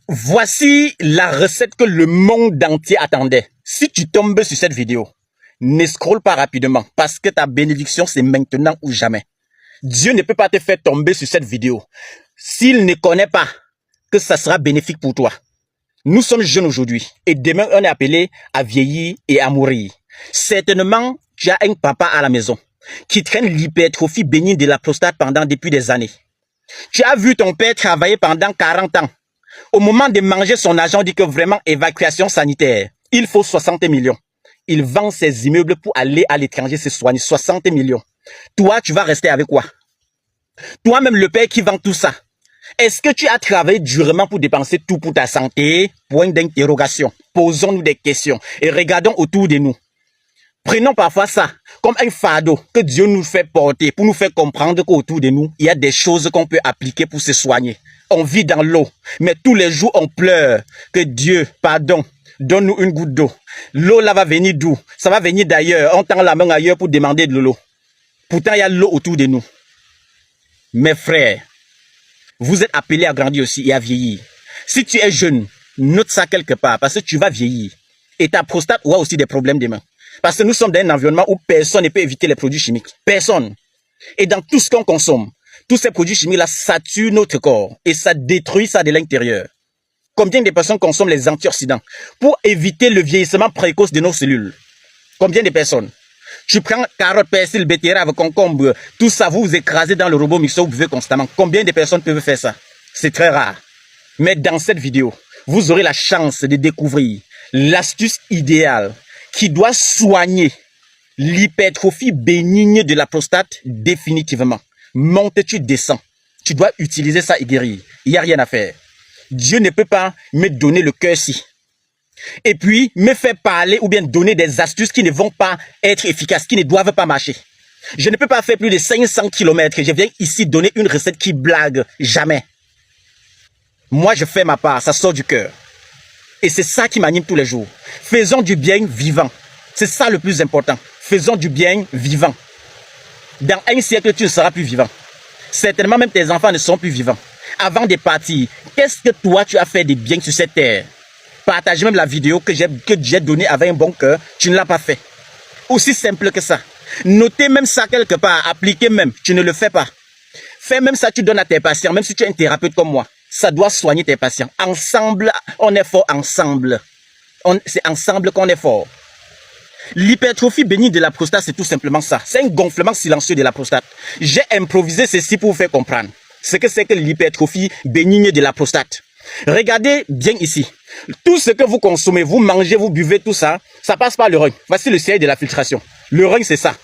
Voici la recette que le monde entier attendait. Si tu tombes sur cette vidéo, ne scrolle pas rapidement parce que ta bénédiction, c'est maintenant ou jamais. Dieu ne peut pas te faire tomber sur cette vidéo s'il ne connaît pas que ça sera bénéfique pour toi. Nous sommes jeunes aujourd'hui et demain, on est appelé à vieillir et à mourir. Certainement, tu as un papa à la maison qui traîne l'hypertrophie bénigne de la prostate depuis des années. Tu as vu ton père travailler pendant 40 ans. Au moment de manger son argent, on dit que vraiment, évacuation sanitaire, il faut 60 millions. Il vend ses immeubles pour aller à l'étranger se soigner. 60 millions. Toi, tu vas rester avec quoi? Toi-même, le père qui vend tout ça. Est-ce que tu as travaillé durement pour dépenser tout pour ta santé? Point d'interrogation. Posons-nous des questions et regardons autour de nous. Prenons parfois ça comme un fardeau que Dieu nous fait porter pour nous faire comprendre qu'autour de nous, il y a des choses qu'on peut appliquer pour se soigner. On vit dans l'eau, mais tous les jours on pleure que Dieu, pardon, donne-nous une goutte d'eau. L'eau là va venir d'où? Ça va venir d'ailleurs. On tend la main ailleurs pour demander de l'eau. Pourtant, il y a l'eau autour de nous. Mes frères, vous êtes appelés à grandir aussi et à vieillir. Si tu es jeune, note ça quelque part parce que tu vas vieillir. Et ta prostate aura aussi des problèmes demain. Parce que nous sommes dans un environnement où personne ne peut éviter les produits chimiques. Personne. Et dans tout ce qu'on consomme, tous ces produits chimiques-là, ça tue notre corps. Et ça détruit ça de l'intérieur. Combien de personnes consomment les antioxydants pour éviter le vieillissement précoce de nos cellules? Combien de personnes? Tu prends carottes, persil, betterave, concombre, tout ça, vous écrasez dans le robot mixeur, vous buvez constamment. Combien de personnes peuvent faire ça? C'est très rare. Mais dans cette vidéo, vous aurez la chance de découvrir l'astuce idéale qui doit soigner l'hypertrophie bénigne de la prostate définitivement. Monte, tu descends. Tu dois utiliser ça et guérir. Il n'y a rien à faire. Dieu ne peut pas me donner le cœur si. Et puis, me faire parler ou bien donner des astuces qui ne vont pas être efficaces, qui ne doivent pas marcher. Je ne peux pas faire plus de 500 km. Je viens ici donner une recette qui blague. Jamais. Moi, je fais ma part. Ça sort du cœur. Et c'est ça qui m'anime tous les jours. Faisons du bien vivant. C'est ça le plus important. Faisons du bien vivant. Dans un siècle, tu ne seras plus vivant. Certainement, même tes enfants ne seront plus vivants. Avant de partir, qu'est-ce que toi, tu as fait de bien sur cette terre? Partage même la vidéo que j'ai donnée avec un bon cœur. Tu ne l'as pas fait. Aussi simple que ça. Notez même ça quelque part. Appliquez même. Tu ne le fais pas. Fais même ça, tu donnes à tes patients. Même si tu es un thérapeute comme moi. Ça doit soigner tes patients. Ensemble, on est fort ensemble. C'est ensemble qu'on est fort. L'hypertrophie bénigne de la prostate, c'est tout simplement ça. C'est un gonflement silencieux de la prostate. J'ai improvisé ceci pour vous faire comprendre ce que c'est que l'hypertrophie bénigne de la prostate. Regardez bien ici. Tout ce que vous consommez, vous mangez, vous buvez, tout ça, ça passe par le rein. Voici le siège de la filtration. Le rein, c'est ça.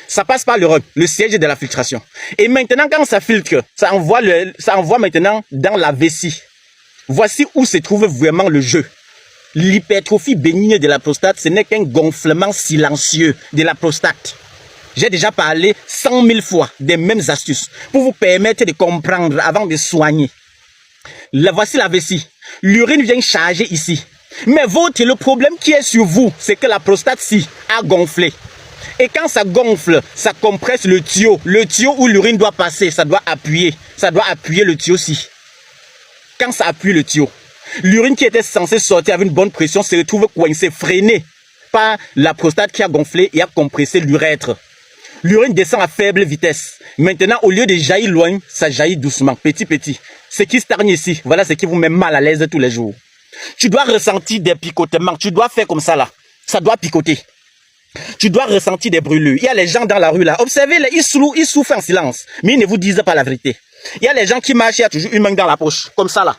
Ça passe par le rein, le siège de la filtration. Et maintenant, quand ça filtre, ça envoie maintenant dans la vessie. Voici où se trouve vraiment le jeu. L'hypertrophie bénigne de la prostate, ce n'est qu'un gonflement silencieux de la prostate. J'ai déjà parlé 100 000 fois des mêmes astuces pour vous permettre de comprendre avant de soigner. Voici la vessie. L'urine vient charger ici. Mais le problème qui est sur vous, c'est que la prostate-ci a gonflé. Et quand ça gonfle, ça compresse le tuyau. Le tuyau où l'urine doit passer, ça doit appuyer. Ça doit appuyer le tuyau-ci. Quand ça appuie le tuyau, l'urine qui était censée sortir avec une bonne pression se retrouve coincée, freinée par la prostate qui a gonflé et a compressé l'urètre. L'urine descend à faible vitesse. Maintenant, au lieu de jaillir loin, ça jaillit doucement, petit, petit. Ce qui stagne ici, voilà ce qui vous met mal à l'aise tous les jours. Tu dois ressentir des picotements. Tu dois faire comme ça là. Ça doit picoter. Tu dois ressentir des brûlures. Il y a les gens dans la rue là. Observez-les, ils souffrent en silence. Mais ils ne vous disent pas la vérité. Il y a les gens qui marchent, il y a toujours une main dans la poche. Comme ça là.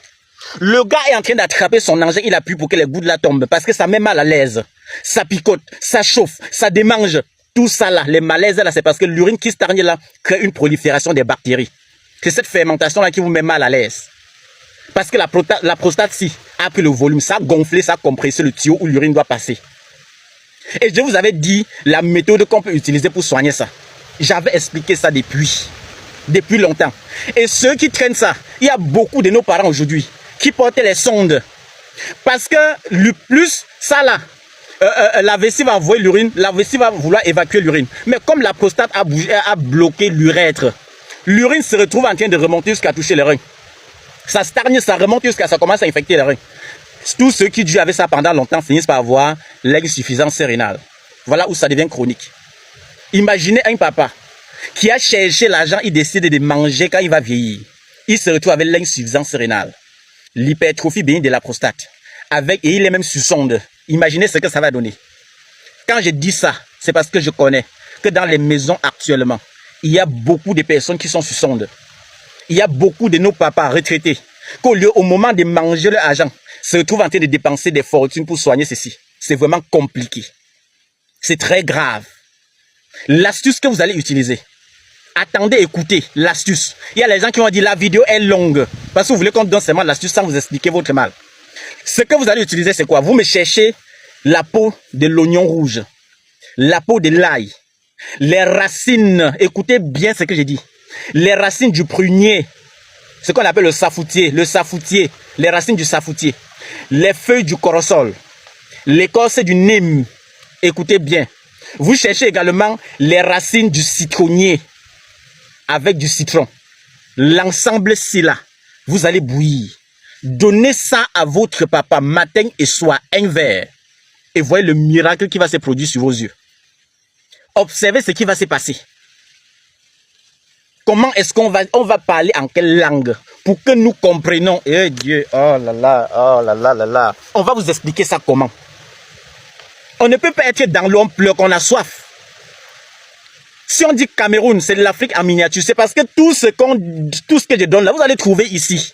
Le gars est en train d'attraper son engin, il appuie pour que les gouttes là tombent. Parce que ça met mal à l'aise. Ça picote, ça chauffe, ça démange. Tout ça là, les malaises là, c'est parce que l'urine qui stagne là crée une prolifération des bactéries. C'est cette fermentation là qui vous met mal à l'aise. Parce que la prostate si a pris le volume, ça a gonflé, ça a compressé le tuyau où l'urine doit passer. Et je vous avais dit la méthode qu'on peut utiliser pour soigner ça. J'avais expliqué ça depuis longtemps. Et ceux qui traînent ça, il y a beaucoup de nos parents aujourd'hui qui portaient les sondes. Parce que le plus ça là, la vessie va envoyer l'urine, la vessie va vouloir évacuer l'urine. Mais comme la prostate a bloqué l'urètre, l'urine se retrouve en train de remonter jusqu'à toucher les reins. Ça stagne, ça remonte jusqu'à ça commence à infecter les reins. Tous ceux qui avaient ça pendant longtemps finissent par avoir l'insuffisance rénale. Voilà où ça devient chronique. Imaginez un papa qui a cherché l'argent, il décide de manger quand il va vieillir. Il se retrouve avec l'insuffisance rénale, l'hypertrophie bénigne de la prostate, et il est même sur sonde. Imaginez ce que ça va donner. Quand je dis ça, c'est parce que je connais que dans les maisons actuellement, il y a beaucoup de personnes qui sont sur sonde. Il y a beaucoup de nos papas retraités qu'au lieu, au moment de manger leur argent, se retrouvent en train de dépenser des fortunes pour soigner ceci. C'est vraiment compliqué. C'est très grave. L'astuce que vous allez utiliser, attendez, écoutez l'astuce. Il y a les gens qui ont dit la vidéo est longue parce que vous voulez qu'on donne seulement l'astuce sans vous expliquer votre mal. Ce que vous allez utiliser, c'est quoi? Vous me cherchez la peau de l'oignon rouge, la peau de l'ail, les racines, écoutez bien ce que j'ai dit, les racines du prunier, ce qu'on appelle le safoutier, les racines du safoutier, les feuilles du corosol, l'écorce du nîmes, écoutez bien. Vous cherchez également les racines du citronnier avec du citron. L'ensemble, c'est là. Vous allez bouillir. Donnez ça à votre papa matin et soir, un verre. Et voyez le miracle qui va se produire sur vos yeux. Observez ce qui va se passer. Comment est-ce qu'on va parler en quelle langue pour que nous comprenions? Eh Dieu, oh là là, oh là là là là. On va vous expliquer ça comment. On ne peut pas être dans l'eau, on pleure qu'on a soif. Si on dit Cameroun, c'est l'Afrique en miniature, c'est parce que tout ce que je donne là, vous allez trouver ici.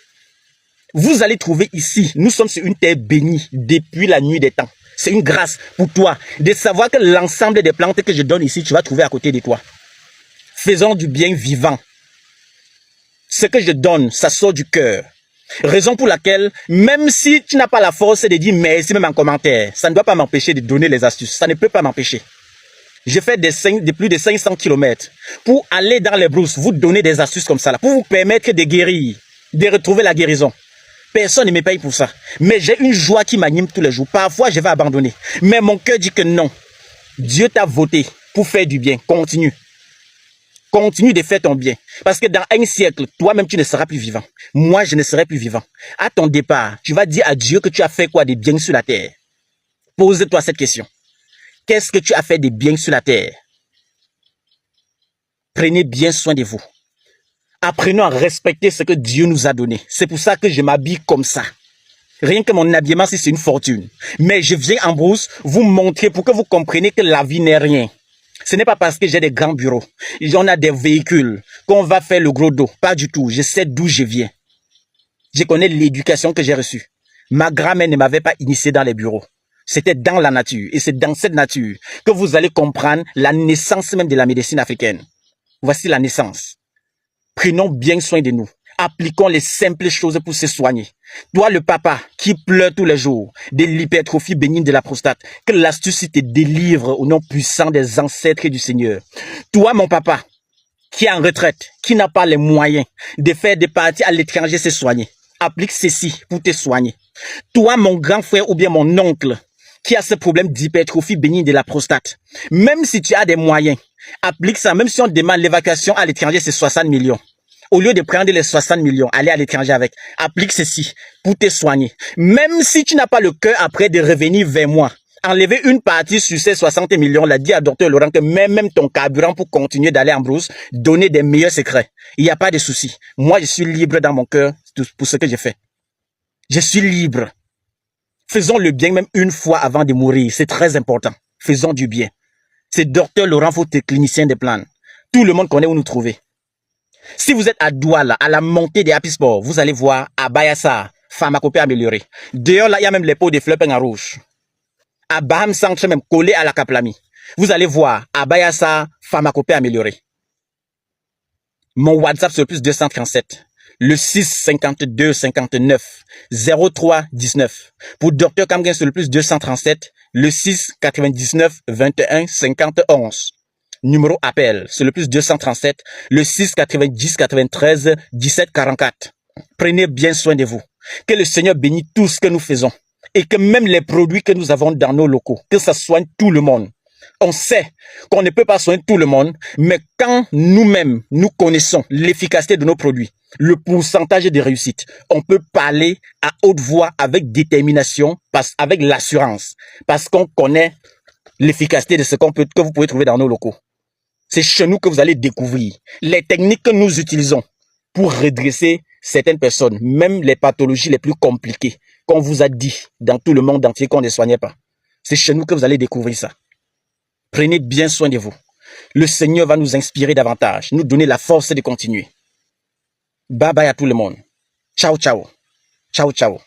Vous allez trouver ici. Nous sommes sur une terre bénie depuis la nuit des temps. C'est une grâce pour toi de savoir que l'ensemble des plantes que je donne ici, tu vas trouver à côté de toi. Faisons du bien vivant. Ce que je donne, ça sort du cœur. Raison pour laquelle, même si tu n'as pas la force de dire merci même en commentaire, ça ne doit pas m'empêcher de donner les astuces. Ça ne peut pas m'empêcher. Je fais de plus de 500 km pour aller dans les brousses, vous donner des astuces comme ça, là, pour vous permettre de guérir, de retrouver la guérison. Personne ne me paye pour ça. Mais j'ai une joie qui m'anime tous les jours. Parfois, je vais abandonner. Mais mon cœur dit que non. Dieu t'a voté pour faire du bien. Continue. Continue de faire ton bien. Parce que dans un siècle, toi-même, tu ne seras plus vivant. Moi, je ne serai plus vivant. À ton départ, tu vas dire à Dieu que tu as fait quoi de bien sur la terre. Pose-toi cette question. Qu'est-ce que tu as fait de bien sur la terre? Prenez bien soin de vous. Apprenons à respecter ce que Dieu nous a donné. C'est pour ça que je m'habille comme ça. Rien que mon habillement, c'est une fortune. Mais je viens en brousse vous montrer pour que vous compreniez que la vie n'est rien. Ce n'est pas parce que j'ai des grands bureaux, on a des véhicules, qu'on va faire le gros dos. Pas du tout. Je sais d'où je viens. Je connais l'éducation que j'ai reçue. Ma grand-mère ne m'avait pas initié dans les bureaux. C'était dans la nature. Et c'est dans cette nature que vous allez comprendre la naissance même de la médecine africaine. Voici la naissance. Prenons bien soin de nous. Appliquons les simples choses pour se soigner. Toi, le papa qui pleure tous les jours de l'hypertrophie bénigne de la prostate, que l'astuce te délivre au nom puissant des ancêtres du Seigneur. Toi, mon papa, qui est en retraite, qui n'a pas les moyens de faire des parties à l'étranger se soigner, applique ceci pour te soigner. Toi, mon grand frère ou bien mon oncle, qui a ce problème d'hypertrophie bénigne de la prostate, même si tu as des moyens, applique ça. Même si on demande l'évacuation à l'étranger, c'est 60 millions. Au lieu de prendre les 60 millions, aller à l'étranger avec, applique ceci pour te soigner. Même si tu n'as pas le cœur après de revenir vers moi, enlever une partie sur ces 60 millions, l'a dit à Dr Laurent que même ton carburant pour continuer d'aller en brousse, donner des meilleurs secrets. Il n'y a pas de souci. Moi, je suis libre dans mon cœur pour ce que j'ai fait. Je suis libre. Faisons le bien même une fois avant de mourir. C'est très important. Faisons du bien. C'est Dr Laurent, votre clinicien de plantes. Tout le monde connaît où nous trouver. Si vous êtes à Douala, à la montée des Happy Sport, vous allez voir à Bayassa, pharmacopée améliorée. D'ailleurs, là, il y a même les pots de fleurs en rouge. À Baham Centre, même collé à la Kaplami. Vous allez voir à Bayassa, pharmacopée améliorée. Mon WhatsApp, c'est le plus 237. Le 6 52 59 03 19. Pour Dr Kamgen, c'est le plus 237. Le 6 99 21 51. Numéro appel, c'est le plus 237, le 6 90 93 17 44. Prenez bien soin de vous. Que le Seigneur bénisse tout ce que nous faisons. Et que même les produits que nous avons dans nos locaux, que ça soigne tout le monde. On sait qu'on ne peut pas soigner tout le monde, mais quand nous-mêmes, nous connaissons l'efficacité de nos produits, le pourcentage de réussite, on peut parler à haute voix avec détermination, avec l'assurance, parce qu'on connaît l'efficacité de ce que vous pouvez trouver dans nos locaux. C'est chez nous que vous allez découvrir les techniques que nous utilisons pour redresser certaines personnes, même les pathologies les plus compliquées, qu'on vous a dit dans tout le monde entier qu'on ne soignait pas. C'est chez nous que vous allez découvrir ça. Prenez bien soin de vous. Le Seigneur va nous inspirer davantage, nous donner la force de continuer. Bye bye à tout le monde. Ciao, ciao. Ciao, ciao.